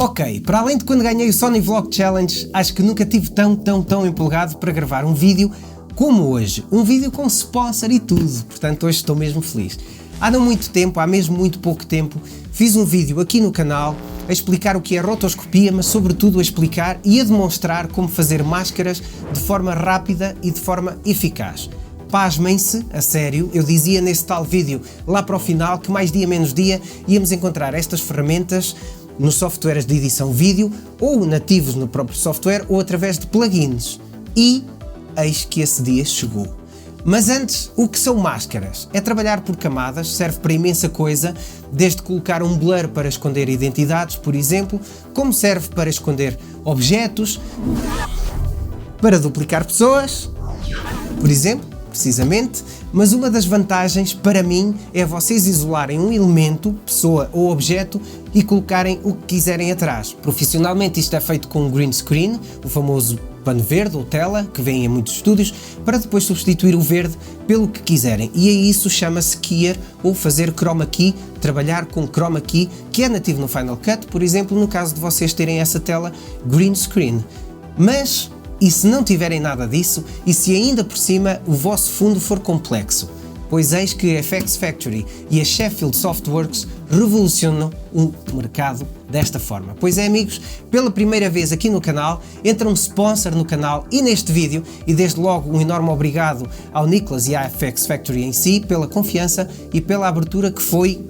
Ok, para além de quando ganhei o Sony Vlog Challenge, acho que nunca tive tão empolgado para gravar um vídeo como hoje. Um vídeo com sponsor e tudo, portanto hoje estou mesmo feliz. Há não muito tempo, há mesmo muito pouco tempo, fiz um vídeo aqui no canal a explicar o que é rotoscopia, mas sobretudo a explicar e a demonstrar como fazer máscaras de forma rápida e de forma eficaz. Pasmem-se, a sério, eu dizia nesse tal vídeo lá para o final que mais dia menos dia íamos encontrar estas ferramentas nos softwares de edição vídeo ou nativos no próprio software ou através de plugins. E eis que esse dia chegou. Mas antes, o que são máscaras? É trabalhar por camadas, serve para imensa coisa, desde colocar um blur para esconder identidades, por exemplo, como serve para esconder objetos, para duplicar pessoas, por exemplo, precisamente, mas uma das vantagens para mim é vocês isolarem um elemento, pessoa ou objeto e colocarem o que quiserem atrás. Profissionalmente isto é feito com green screen, o famoso pano verde ou tela, que vem em muitos estúdios, para depois substituir o verde pelo que quiserem. E aí isso chama-se keyer ou fazer chroma key, trabalhar com chroma key, que é nativo no Final Cut, por exemplo, no caso de vocês terem essa tela green screen. Mas e se não tiverem nada disso, e se ainda por cima o vosso fundo for complexo? Pois eis que a FX Factory e a Sheffield Softworks revolucionam o mercado desta forma. Pois é, amigos, pela primeira vez aqui no canal, entra um sponsor no canal e neste vídeo, e desde logo um enorme obrigado ao Nicolas e à FX Factory em si, pela confiança e pela abertura que foi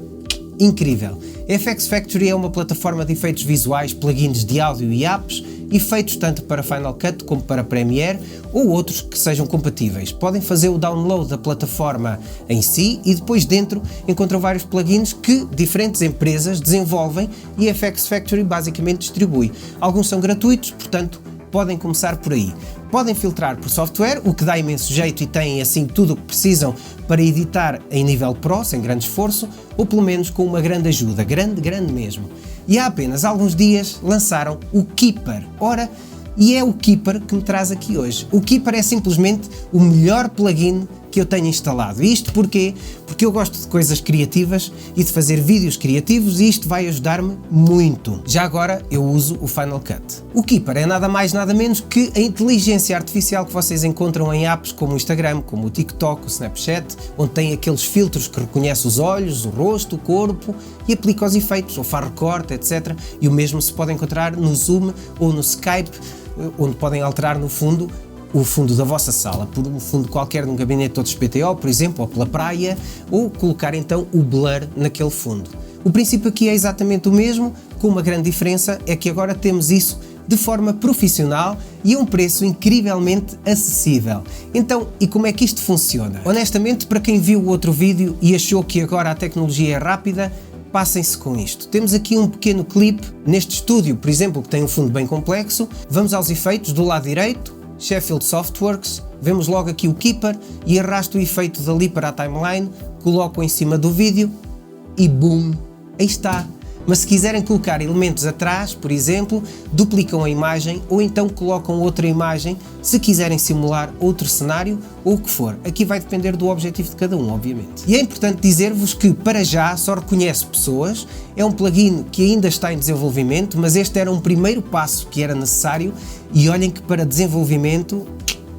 incrível. A FX Factory é uma plataforma de efeitos visuais, plugins de áudio e apps, efeitos tanto para Final Cut como para Premiere ou outros que sejam compatíveis. Podem fazer o download da plataforma em si e depois dentro encontram vários plugins que diferentes empresas desenvolvem e a FX Factory basicamente distribui. Alguns são gratuitos, portanto podem começar por aí. Podem filtrar por software, o que dá imenso jeito e têm assim tudo o que precisam para editar em nível Pro, sem grande esforço, ou pelo menos com uma grande ajuda, grande mesmo. E há apenas alguns dias lançaram o Keeper. Ora, e é o Keeper que me traz aqui hoje. O Keeper é simplesmente o melhor plugin que eu tenho instalado. E isto porquê? Porque eu gosto de coisas criativas e de fazer vídeos criativos e isto vai ajudar-me muito. Já agora eu uso o Final Cut. O Keeper é nada mais nada menos que a inteligência artificial que vocês encontram em apps como o Instagram, como o TikTok, o Snapchat, onde tem aqueles filtros que reconhece os olhos, o rosto, o corpo e aplica os efeitos, ou faz recorte, etc. E o mesmo se pode encontrar no Zoom ou no Skype, onde podem alterar no fundo o fundo da vossa sala, por um fundo qualquer num gabinete todo XPTO, por exemplo, ou pela praia, ou colocar então o blur naquele fundo. O princípio aqui é exatamente o mesmo, com uma grande diferença, é que agora temos isso de forma profissional e a um preço incrivelmente acessível. Então, e como é que isto funciona? Honestamente, para quem viu o outro vídeo e achou que agora a tecnologia é rápida, passem-se com isto. Temos aqui um pequeno clipe neste estúdio, por exemplo, que tem um fundo bem complexo. Vamos aos efeitos do lado direito, Sheffield Softworks, vemos logo aqui o Keeper e arrasto o efeito dali para a timeline, coloco em cima do vídeo e boom, aí está. Mas se quiserem colocar elementos atrás, por exemplo, duplicam a imagem ou então colocam outra imagem se quiserem simular outro cenário ou o que for. Aqui vai depender do objetivo de cada um, obviamente. E é importante dizer-vos que para já só reconhece pessoas, é um plugin que ainda está em desenvolvimento, mas este era um primeiro passo que era necessário e olhem que para desenvolvimento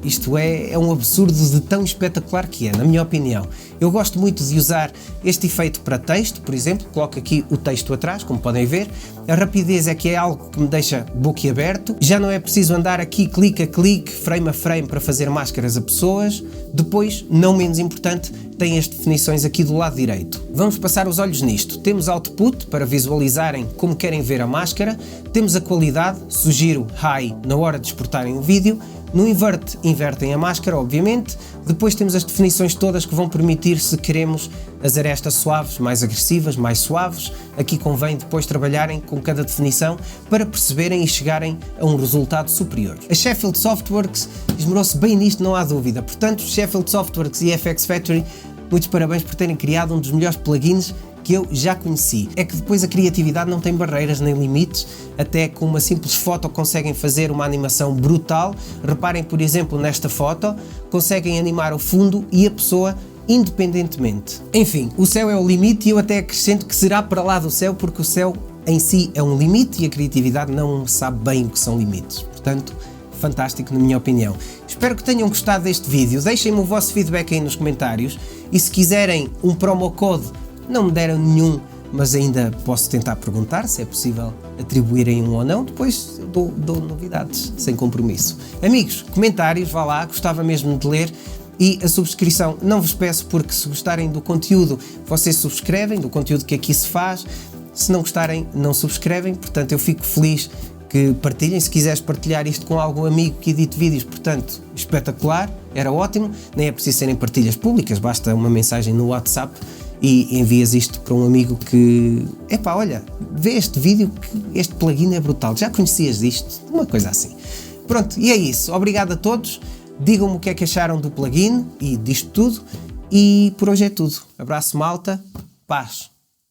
isto é um absurdo de tão espetacular que é, na minha opinião. Eu gosto muito de usar este efeito para texto, por exemplo, coloco aqui o texto atrás, como podem ver. A rapidez é que é algo que me deixa boquiaberto. Já não é preciso andar aqui clique a clique, frame a frame para fazer máscaras a pessoas. Depois, não menos importante, tem as definições aqui do lado direito. Vamos passar os olhos nisto. Temos output para visualizarem como querem ver a máscara. Temos a qualidade, sugiro high na hora de exportarem o vídeo. No invert, invertem a máscara, obviamente. Depois temos as definições todas que vão permitir se queremos as arestas suaves, mais agressivas, mais suaves. Aqui convém depois trabalharem com cada definição para perceberem e chegarem a um resultado superior. A Sheffield Softworks esmerou-se bem nisto, não há dúvida. Portanto, Sheffield Softworks e FX Factory, muitos parabéns por terem criado um dos melhores plugins que eu já conheci. É que depois a criatividade não tem barreiras nem limites, até com uma simples foto conseguem fazer uma animação brutal. Reparem, por exemplo, nesta foto, conseguem animar o fundo e a pessoa independentemente. Enfim, o céu é o limite e eu até acrescento que será para lá do céu, porque o céu em si é um limite e a criatividade não sabe bem o que são limites. Portanto, fantástico na minha opinião. Espero que tenham gostado deste vídeo. Deixem-me o vosso feedback aí nos comentários e se quiserem um promo code, não me deram nenhum, mas ainda posso tentar perguntar se é possível atribuírem um ou não, depois dou novidades, sem compromisso. Amigos, comentários, vá lá, gostava mesmo de ler, e a subscrição não vos peço, porque se gostarem do conteúdo, vocês subscrevem, do conteúdo que aqui se faz, se não gostarem, não subscrevem, portanto eu fico feliz que partilhem. Se quiseres partilhar isto com algum amigo que edite vídeos, portanto, espetacular, era ótimo, nem é preciso serem partilhas públicas, basta uma mensagem no WhatsApp e envias isto para um amigo que, epá, olha, vê este vídeo, que este plugin é brutal, já conhecias disto? Uma coisa assim. Pronto, e é isso, obrigado a todos, digam-me o que é que acharam do plugin e disto tudo, e por hoje é tudo. Abraço, malta, paz.